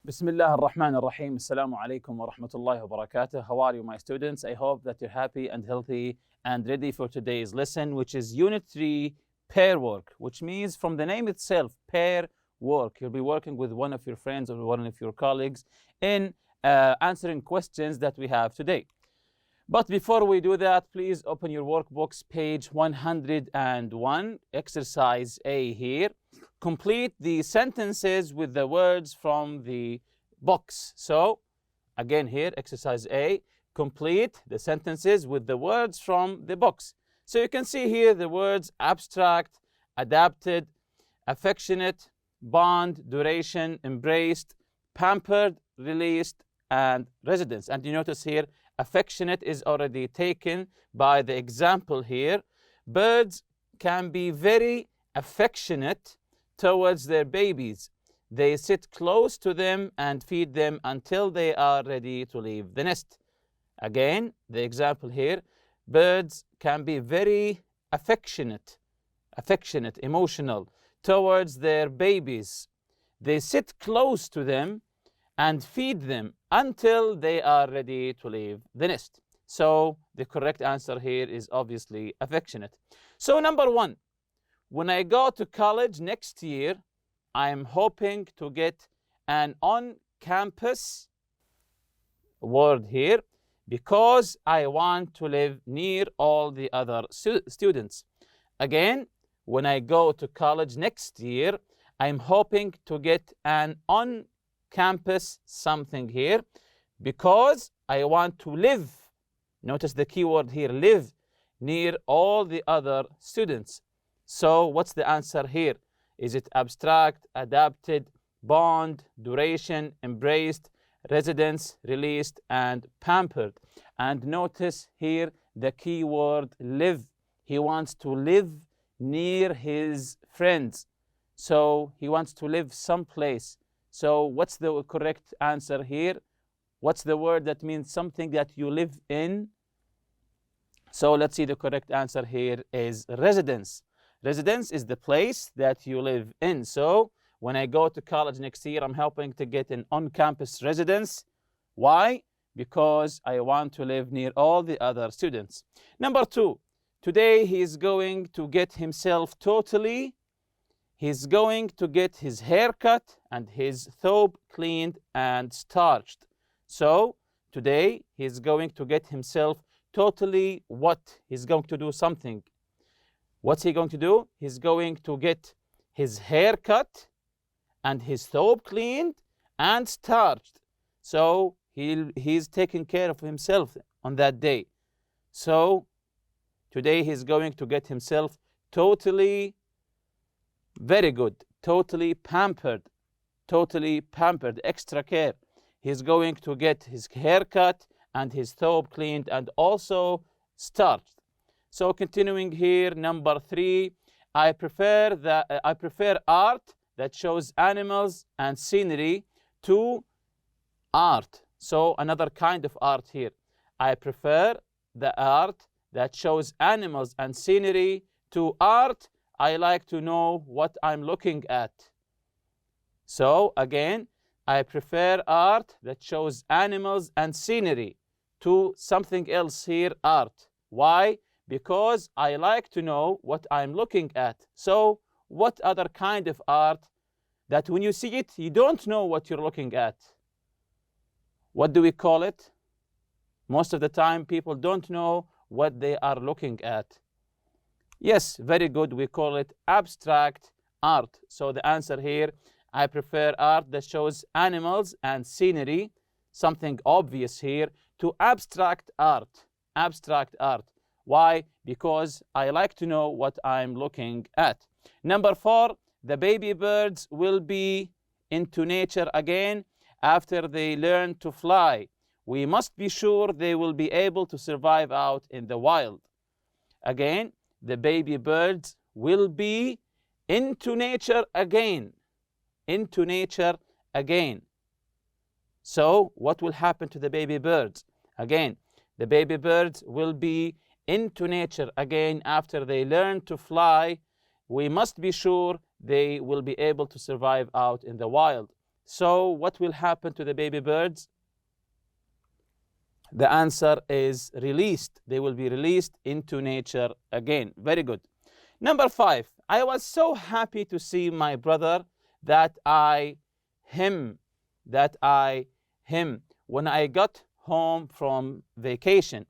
بسم الله الرحمن الرحيم. السلام عليكم ورحمة الله وبركاته. How are you, my students? I hope that you're happy and healthy and ready for today's lesson, which is Unit 3, Pairwork, which means from the name itself, pair work. You'll be working with one of your friends or one of your colleagues in answering questions that we have today. But before we do that, please open your workbooks, page 101, exercise A here. Complete the sentences with the words from the box. So, again here, exercise A, complete the sentences with the words from the box. So you can see here the words abstract, adapted, affectionate, bond, duration, embraced, pampered, released, and residence. And you notice here, affectionate is already taken by the example here. Birds can be very affectionate towards their babies. They sit close to them and feed them until they are ready to leave the nest. Again, the example here, birds can be very affectionate, emotional towards their babies. They sit close to them and feed them until they are ready to leave the nest. So the correct answer here is obviously affectionate. So number one, when I go to college next year, I'm hoping to get an on-campus word here because I want to live near all the other students. Again, when I go to college next year, I'm hoping to get an on-campus something here because I want to live. Notice the key word here, live, near all the other students. So what's the answer here? Is it abstract, adapted, bond, duration, embraced, residence, released, and pampered? And notice here the key word live. He wants to live near his friends. So he wants to live someplace. So what's the correct answer here? What's the word that means something that you live in? So let's see, the correct answer here is residence. Residence is the place that you live in. So when I go to college next year, I'm hoping to get an on-campus residence. Why? Because I want to live near all the other students. Number two, today he's going to get himself he's going to get his hair cut and his thobe cleaned and starched. So today he's going to get himself totally what? He's going to do something. What's he going to do? He's going to get his hair cut and his thobe cleaned and starched. So he's taking care of himself on that day. So today he's going to get himself totally, very good, totally pampered, extra care. He's going to get his hair cut and his thobe cleaned and also starched. So continuing here, number three, I prefer art that shows animals and scenery to art. So another kind of art here. I prefer the art that shows animals and scenery to art. I like to know what I'm looking at. So again, I prefer art that shows animals and scenery to something else here, art. Why? Because I like to know what I'm looking at. So what other kind of art that when you see it, you don't know what you're looking at? What do we call it? Most of the time, people don't know what they are looking at. Yes, very good. We call it abstract art. So the answer here, I prefer art that shows animals and scenery, something obvious here, to abstract art. Abstract art. Why? Because I like to know what I'm looking at. Number four, the baby birds will be into nature again after they learn to fly. We must be sure they will be able to survive out in the wild. Again, the baby birds will be into nature again. Into nature again. So what will happen to the baby birds? Again, the baby birds will be into nature again after they learn to fly. We must be sure they will be able to survive out in the wild. So what will happen to the baby birds? The answer is released. They will be released into nature again. Very good. Number 5, I was so happy to see my brother that I him when I got home from vacation.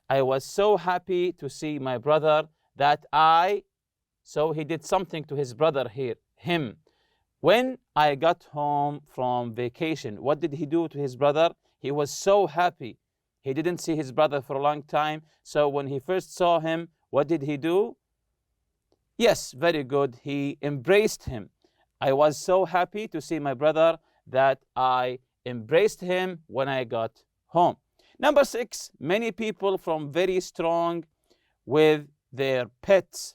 I was so happy to see my brother that so he did something to his brother here, him. When I got home from vacation, what did he do to his brother? He was so happy. He didn't see his brother for a long time. So when he first saw him, what did he do? Yes, very good. He embraced him. I was so happy to see my brother that I embraced him when I got home. Number 6, many people from very strong with their pets.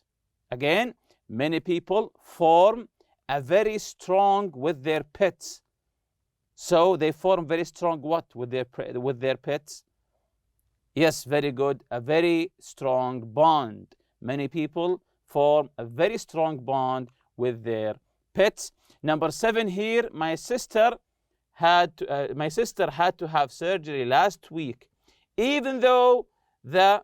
Again, many people form a very strong with their pets. So they form very strong what with their pets? Yes, very good. A very strong bond. Many people form a very strong bond with their pets. Number 7 here, my sister had to have surgery last week, even though the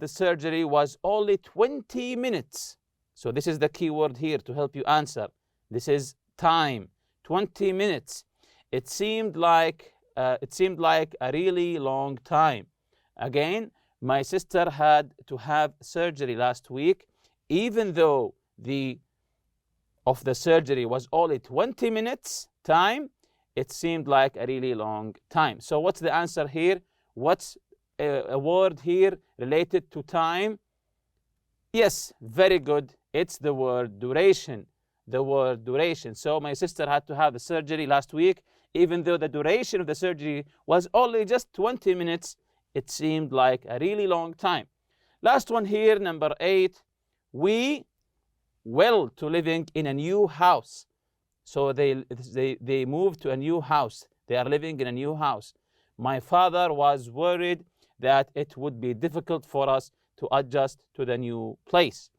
surgery was only 20 minutes. So this is the key word here to help you answer. This is time, 20 minutes. It seemed like a really long time. Again, my sister had to have surgery last week, even though the surgery was only 20 minutes time. It seemed like a really long time. So what's the answer here? What's a word here related to time? Yes, very good. It's the word duration. The word duration. So my sister had to have the surgery last week, even though the duration of the surgery was only just 20 minutes. It seemed like a really long time. Last one here, number 8. We will to living in a new house. So they moved to a new house. They are living in a new house. My father was worried that it would be difficult for us to adjust to the new place.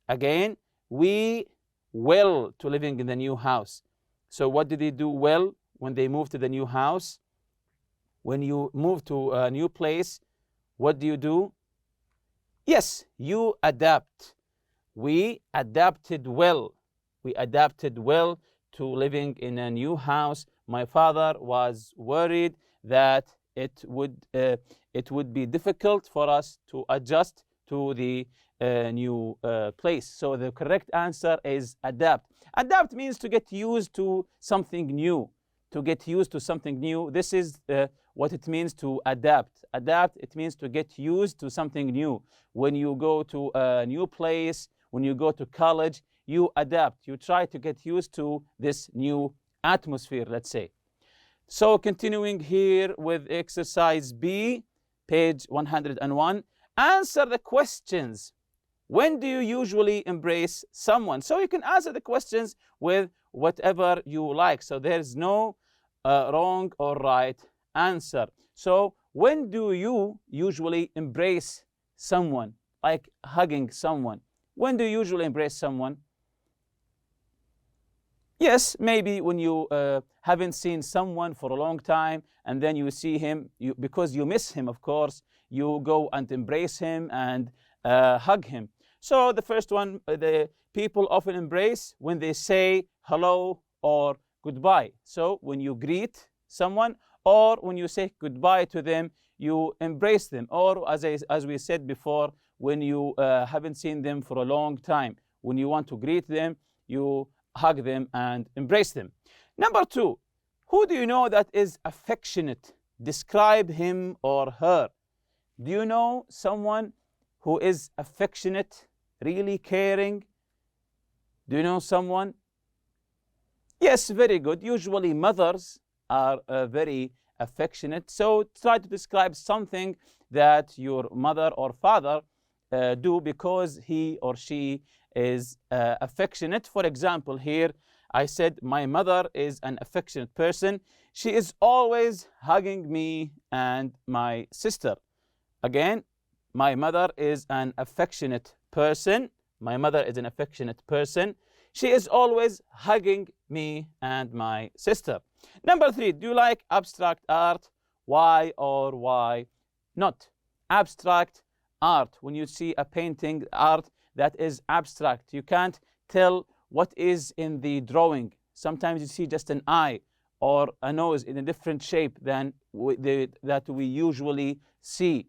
Again, we will to living in the new house. So what did they do well when they moved to the new house? When you move to a new place, what do? Yes, you adapt. We adapted well. We adapted well to living in a new house. My father was worried that it would be difficult for us to adjust to the new place. So the correct answer is adapt. Adapt means to get used to something new. To get used to something new. This is what it means to adapt. Adapt, it means to get used to something new. When you go to a new place, when you go to college, you adapt. You try to get used to this new atmosphere, let's say. So continuing here with exercise B, page 101. Answer the questions. When do you usually embrace someone? So you can answer the questions with whatever you like. So there's no wrong or right answer. So when do you usually embrace someone? Like hugging someone. When do you usually embrace someone? Yes, maybe when you haven't seen someone for a long time and then you see him, because you miss him, of course, you go and embrace him and hug him. So the first one, the people often embrace when they say hello or goodbye. So when you greet someone or when you say goodbye to them, you embrace them. Or as we said before, when you haven't seen them for a long time, when you want to greet them, you hug them and embrace them. Number 2, who do you know that is affectionate? Describe him or her. Do you know someone who is affectionate, really caring? Do you know someone? Yes, very good. Usually mothers are very affectionate. So try to describe something that your mother or father do because he or she is affectionate. For example, here I said my mother is an affectionate person. She is always hugging me and my sister. Again, my mother is an affectionate person. My mother is an affectionate person. She is always hugging me and my sister. Number 3, do you like abstract art? Why or why not? Abstract art, when you see a painting, art that is abstract, you can't tell what is in the drawing. Sometimes you see just an eye or a nose in a different shape than that we usually see.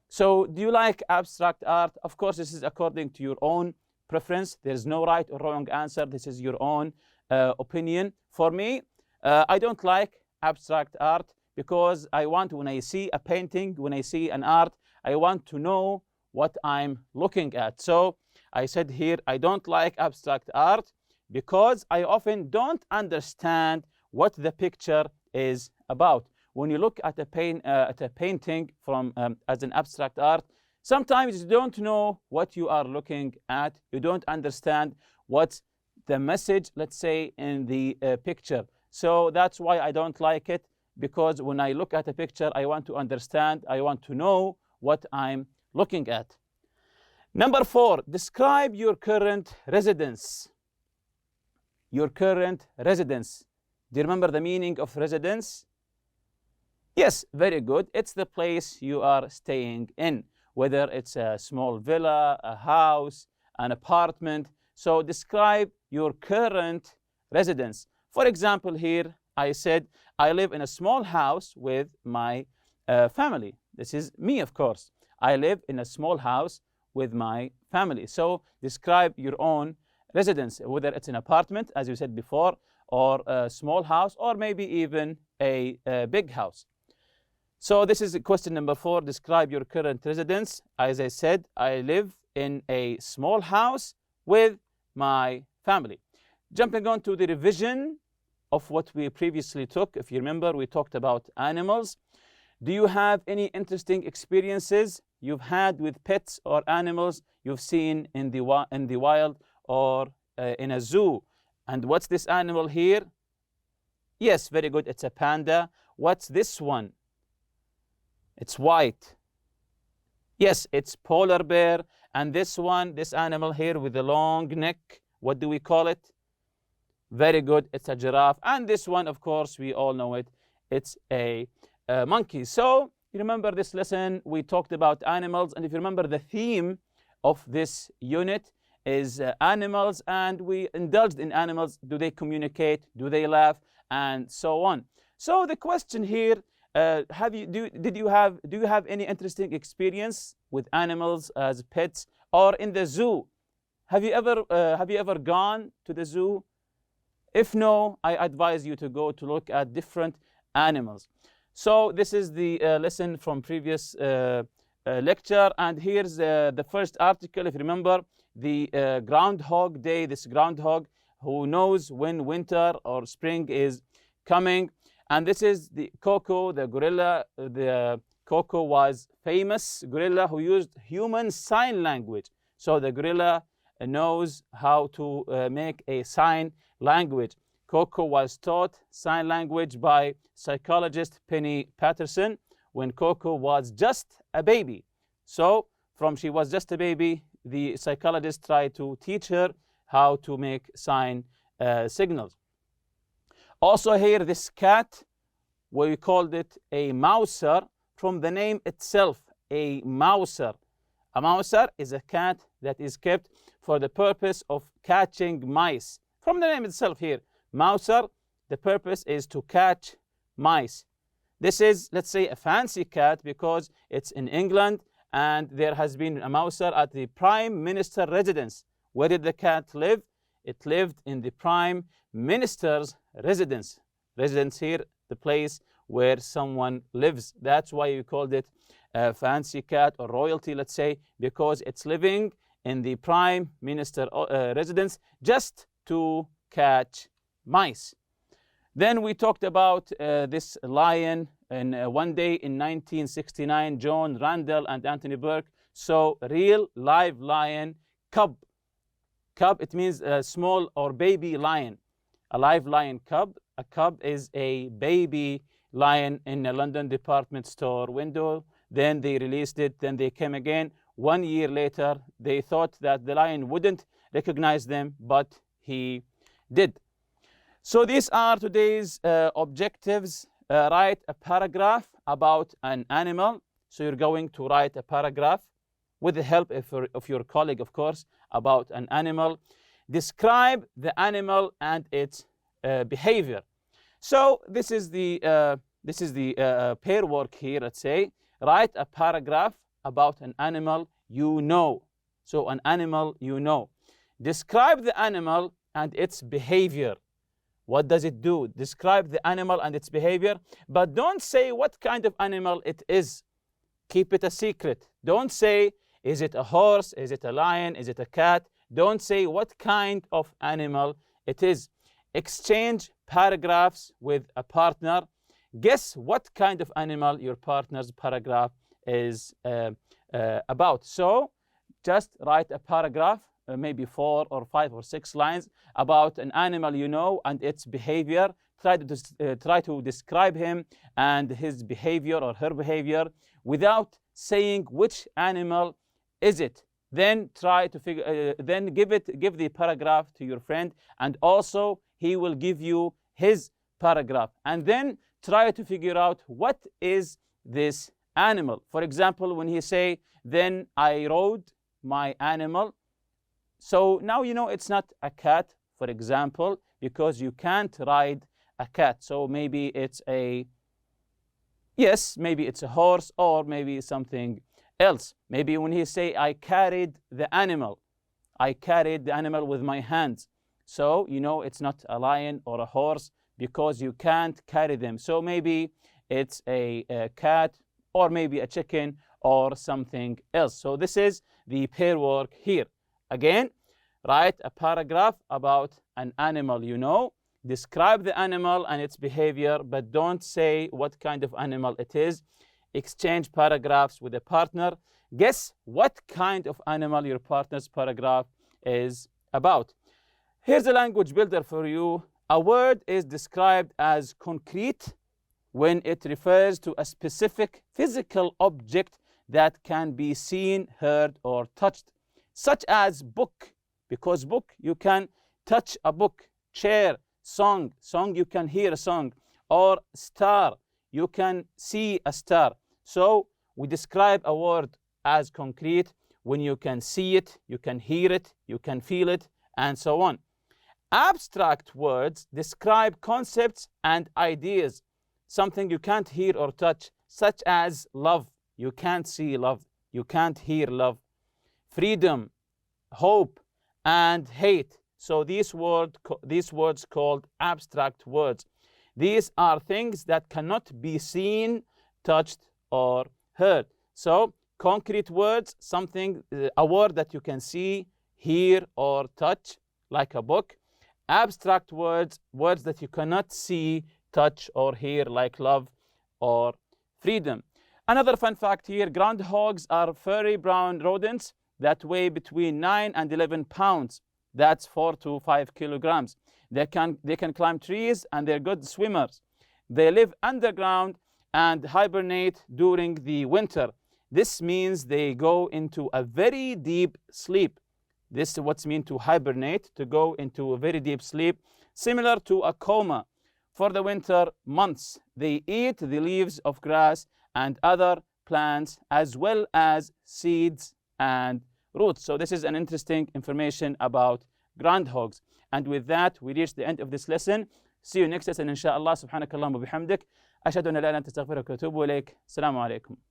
So do you like abstract art? Of course, this is according to your own preference. There's no right or wrong answer. This is your own opinion. For me, I don't like abstract art because I want, when I see a painting, when I see an art, I want to know what I'm looking at. So I said here, I don't like abstract art because I often don't understand what the picture is about. When you look at a painting from as an abstract art, sometimes you don't know what you are looking at. You don't understand what's the message, let's say, in the picture. So that's why I don't like it, because when I look at a picture, I want to understand, I want to know what I'm looking at. Number 4, describe your current residence. Your current residence. Do you remember the meaning of residence? Yes, very good. It's the place you are staying in, whether it's a small villa, a house, an apartment. So describe your current residence. For example, here I said, I live in a small house with my family. This is me, of course. I live in a small house with my family. So describe your own residence, whether it's an apartment, as you said before, or a small house, or maybe even a big house. So this is question number 4, describe your current residence. As I said, I live in a small house with my family. Jumping on to the revision of what we previously took. If you remember, we talked about animals. Do you have any interesting experiences you've had with pets or animals you've seen in the wild or in a zoo? And what's this animal here? Yes, very good. It's a panda. What's this one? It's white. Yes, it's polar bear. And this one, this animal here with the long neck, what do we call it? Very good. It's a giraffe. And this one, of course, we all know it. It's a monkey. So you remember this lesson, we talked about animals. And if you remember, the theme of this unit is animals, and we indulged in animals. Do they communicate? Do they laugh? And so on. So the question here, do you have any interesting experience with animals as pets or in the zoo? Have you ever gone to the zoo? If no, I advise you to go to look at different animals. So this is the lesson from previous lecture, and here's the first article. If you remember, the Groundhog Day, this groundhog who knows when winter or spring is coming. And this is the Coco, the gorilla. The Coco was famous gorilla who used human sign language. So the gorilla knows how to make a sign language. Coco was taught sign language by psychologist Penny Patterson when Coco was just a baby. So from she was just a baby, the psychologist tried to teach her how to make sign signals. Also here, this cat, we called it a mouser from the name itself, a mouser. A mouser is a cat that is kept for the purpose of catching mice. From the name itself here, mouser, the purpose is to catch mice. This is, let's say, a fancy cat because it's in England, and there has been a mouser at the Prime Minister residence. Where did the cat live? It lived in the Prime Minister's residence. Residence here, the place where someone lives. That's why we called it a fancy cat or royalty, let's say, because it's living in the Prime Minister residence just to catch mice. Then we talked about this lion, and one day in 1969, John Randall and Anthony Burke saw real live lion cub. Cub, it means a small or baby lion. A live lion cub. A cub is a baby lion in a London department store window. Then they released it. Then they came again. 1 year later, they thought that the lion wouldn't recognize them, but he did. So these are today's objectives. Write a paragraph about an animal. So you're going to write a paragraph with the help of your colleague, of course, about an animal. Describe the animal and its behavior. So this is the pair work here. Let's say write a paragraph about an animal you know. So an animal you know. Describe the animal and its behavior. What does it do? Describe the animal and its behavior, but don't say what kind of animal it is. Keep it a secret. Don't say, is it a horse? Is it a lion? Is it a cat? Don't say what kind of animal it is. Exchange paragraphs with a partner. Guess what kind of animal your partner's paragraph is about. So just write a paragraph, maybe 4 or 5 or 6 lines about an animal you know and its behavior. Try to describe him and his behavior or her behavior without saying which animal is it. Then try to then give the paragraph to your friend, and also he will give you his paragraph, and then try to figure out what is this animal. For example, when he say, then I rode my animal. So now you know it's not a cat, for example, because you can't ride a cat. So maybe it's maybe it's a horse, or maybe something else. Maybe when he say, I carried the animal. I carried the animal with my hands. So you know it's not a lion or a horse because you can't carry them. So maybe it's a cat, or maybe a chicken, or something else. So this is the pair work here. Again, write a paragraph about an animal you know. Describe the animal and its behavior, but don't say what kind of animal it is. Exchange paragraphs with a partner. Guess what kind of animal your partner's paragraph is about. Here's a language builder for you. A word is described as concrete when it refers to a specific physical object that can be seen, heard, or touched, such as book, because book, you can touch a book. Chair, song, you can hear a song. Or star, you can see a star. So we describe a word as concrete when you can see it, you can hear it, you can feel it, and so on. Abstract words describe concepts and ideas, something you can't hear or touch, such as love. You can't see love, you can't hear love. Freedom, hope, and hate. So these words called abstract words. These are things that cannot be seen, touched, or heard. So concrete words, a word that you can see, hear, or touch, like a book. Abstract words that you cannot see, touch, or hear, like love or freedom. Another fun fact here, groundhogs are furry brown rodents that weigh between 9 and 11 pounds. That's 4 to 5 kilograms. They can climb trees, and they're good swimmers. They live underground and hibernate during the winter. This means they go into a very deep sleep. This is what's meant to hibernate, to go into a very deep sleep, similar to a coma. For the winter months, they eat the leaves of grass and other plants, as well as seeds and roots. So this is an interesting information about groundhogs. And with that, we reach the end of this lesson. See you next lesson, inshallah. Subhanakallah wa bihamdik. أشهد أن لا إله إلا أنت أستغفرك وأتوب إليك. السلام عليكم.